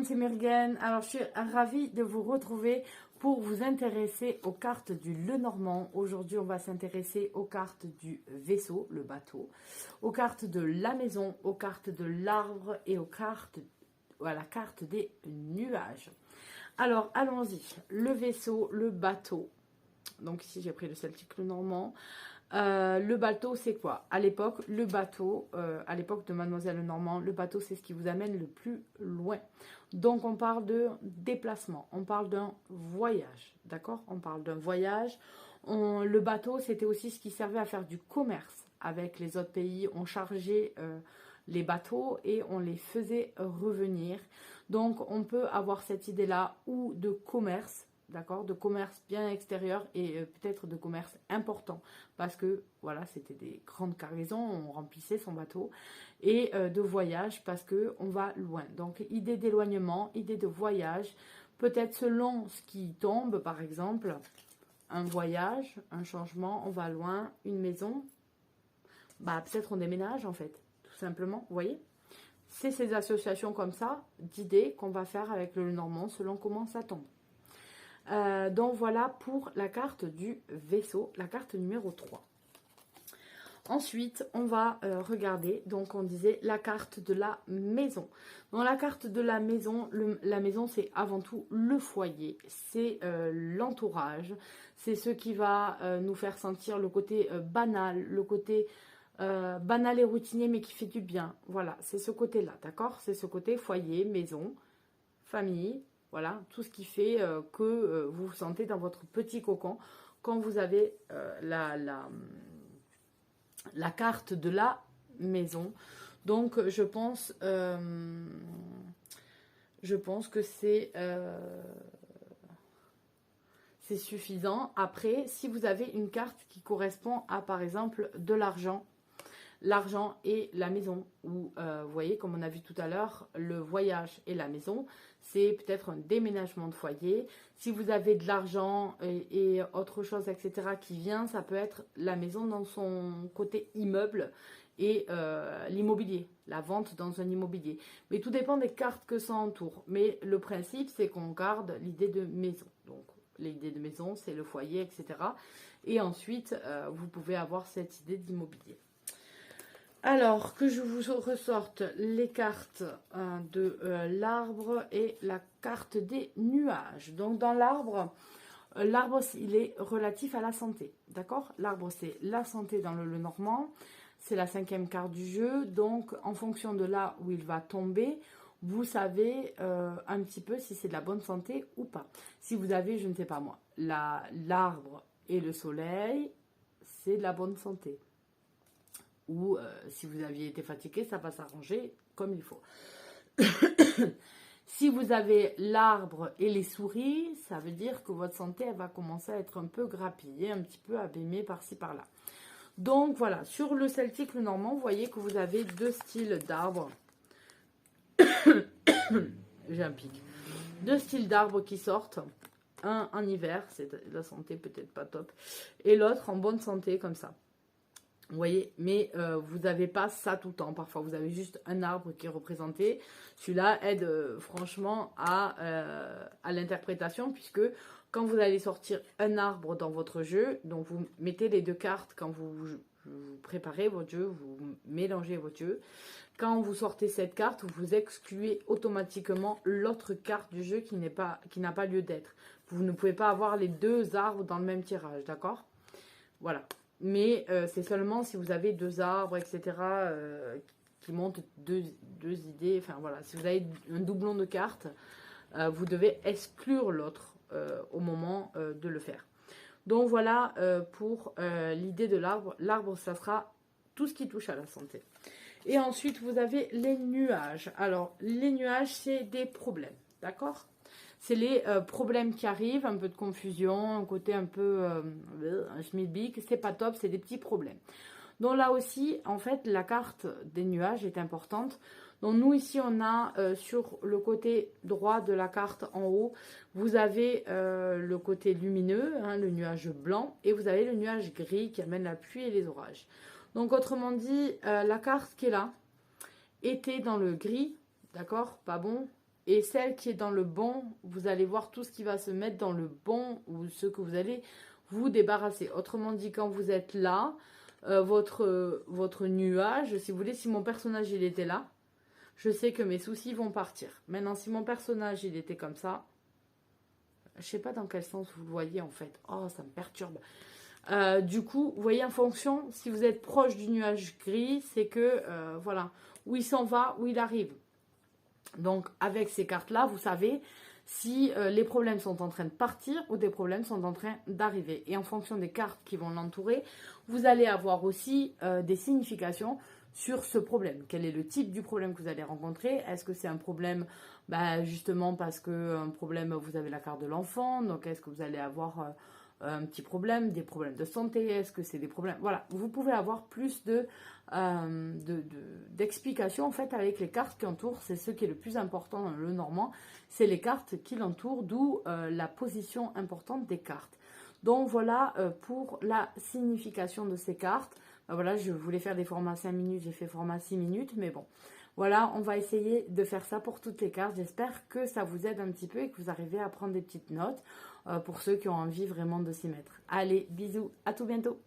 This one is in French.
c'est Myrgane. Alors, je suis ravie de vous retrouver pour vous intéresser aux cartes du Lenormand. Aujourd'hui, on va s'intéresser aux cartes du vaisseau, le bateau, aux cartes de la maison, aux cartes de l'arbre et aux cartes, à la carte des nuages. Alors, allons-y. Le vaisseau, le bateau. Donc ici, j'ai pris le Celtique Lenormand. Le bateau, c'est quoi? À l'époque, le bateau, à l'époque de Mademoiselle Lenormand, le bateau, c'est ce qui vous amène le plus loin. Donc, on parle de déplacement, on parle d'un voyage, d'accord? On parle d'un voyage. Le bateau, c'était aussi ce qui servait à faire du commerce avec les autres pays. On chargeait les bateaux et on les faisait revenir. Donc, on peut avoir cette idée-là ou de commerce, d'accord, de commerce bien extérieur et peut-être de commerce important parce que voilà, c'était des grandes cargaisons, on remplissait son bateau, et de voyage parce que on va loin. Donc idée d'éloignement, idée de voyage, peut-être selon ce qui tombe, par exemple un voyage, un changement, on va loin, une maison, bah peut-être on déménage en fait, tout simplement, vous voyez. C'est ces associations comme ça d'idées qu'on va faire avec le Lenormand selon comment ça tombe. Donc voilà pour la carte du vaisseau, la carte numéro 3. Ensuite, on va regarder, donc on disait la carte de la maison. Dans la carte de la maison, la maison c'est avant tout le foyer, c'est l'entourage, c'est ce qui va nous faire sentir le côté banal, le côté banal et routinier mais qui fait du bien. Voilà, c'est ce côté-là, d'accord? C'est ce côté foyer, maison, famille. Voilà, tout ce qui fait que vous vous sentez dans votre petit cocon quand vous avez la carte de la maison. Donc, je pense que c'est suffisant. Après, si vous avez une carte qui correspond à, par exemple, de l'argent et la maison, ou vous voyez, comme on a vu tout à l'heure, le voyage et la maison, c'est peut-être un déménagement de foyer. Si vous avez de l'argent et autre chose, etc., qui vient, ça peut être la maison dans son côté immeuble et l'immobilier, la vente dans un immobilier. Mais tout dépend des cartes que ça entoure. Mais le principe, c'est qu'on garde l'idée de maison. Donc, l'idée de maison, c'est le foyer, etc. Et ensuite, vous pouvez avoir cette idée d'immobilier. Alors, que je vous ressorte les cartes de l'arbre et la carte des nuages. Donc, dans l'arbre, il est relatif à la santé, d'accord? L'arbre, c'est la santé dans le Lenormand. C'est la 5e carte du jeu. Donc, en fonction de là où il va tomber, vous savez un petit peu si c'est de la bonne santé ou pas. Si vous avez, je ne sais pas moi, l'arbre et le soleil, c'est de la bonne santé. Ou si vous aviez été fatigué, ça va s'arranger comme il faut. Si vous avez l'arbre et les souris, ça veut dire que votre santé elle va commencer à être un peu grappillée, un petit peu abîmée par-ci par-là. Donc voilà, sur le Celtique Lenormand, vous voyez que vous avez deux styles d'arbres. J'ai un pic. Deux styles d'arbres qui sortent. Un en hiver, c'est la santé peut-être pas top. Et l'autre en bonne santé comme ça. Vous voyez, mais vous n'avez pas ça tout le temps. Parfois, vous avez juste un arbre qui est représenté. Celui-là aide franchement à l'interprétation, puisque quand vous allez sortir un arbre dans votre jeu, donc vous mettez les deux cartes quand vous préparez votre jeu, vous mélangez votre jeu. Quand vous sortez cette carte, vous excluez automatiquement l'autre carte du jeu qui n'a pas lieu d'être. Vous ne pouvez pas avoir les deux arbres dans le même tirage, d'accord? Voilà. Mais c'est seulement si vous avez deux arbres, etc., qui montrent deux idées. Enfin voilà, si vous avez un doublon de cartes, vous devez exclure l'autre au moment de le faire. Donc voilà pour l'idée de l'arbre. L'arbre, ça sera tout ce qui touche à la santé. Et ensuite, vous avez les nuages. Alors, les nuages, c'est des problèmes, d'accord ? C'est les problèmes qui arrivent, un peu de confusion, un côté un peu un schmilblick, c'est pas top, c'est des petits problèmes. Donc là aussi, en fait, la carte des nuages est importante. Donc nous ici, on a sur le côté droit de la carte en haut, vous avez le côté lumineux, hein, le nuage blanc, et vous avez le nuage gris qui amène la pluie et les orages. Donc autrement dit, la carte qui est là était dans le gris, d'accord, pas bon. Et celle qui est dans le bon, vous allez voir tout ce qui va se mettre dans le bon ou ce que vous allez vous débarrasser. Autrement dit, quand vous êtes là, votre nuage, si vous voulez, si mon personnage il était là, je sais que mes soucis vont partir. Maintenant, si mon personnage il était comme ça, je sais pas dans quel sens vous le voyez en fait. Oh, ça me perturbe. Du coup, vous voyez en fonction, si vous êtes proche du nuage gris, c'est que, voilà, où il s'en va, où il arrive. Donc, avec ces cartes-là, vous savez si les problèmes sont en train de partir ou des problèmes sont en train d'arriver. Et en fonction des cartes qui vont l'entourer, vous allez avoir aussi des significations sur ce problème. Quel est le type du problème que vous allez rencontrer? Est-ce que c'est un problème, justement parce que un problème, vous avez la carte de l'enfant, donc est-ce que vous allez avoir un petit problème, des problèmes de santé, est-ce que c'est des problèmes... Voilà, vous pouvez avoir plus d'explications en fait avec les cartes qui entourent, c'est ce qui est le plus important dans le normand, c'est les cartes qui l'entourent, d'où la position importante des cartes. Donc voilà pour la signification de ces cartes. Voilà, je voulais faire des formats 5 minutes, j'ai fait format 6 minutes, mais bon. Voilà, on va essayer de faire ça pour toutes les cartes. J'espère que ça vous aide un petit peu et que vous arrivez à prendre des petites notes pour ceux qui ont envie vraiment de s'y mettre. Allez, bisous, à tout bientôt.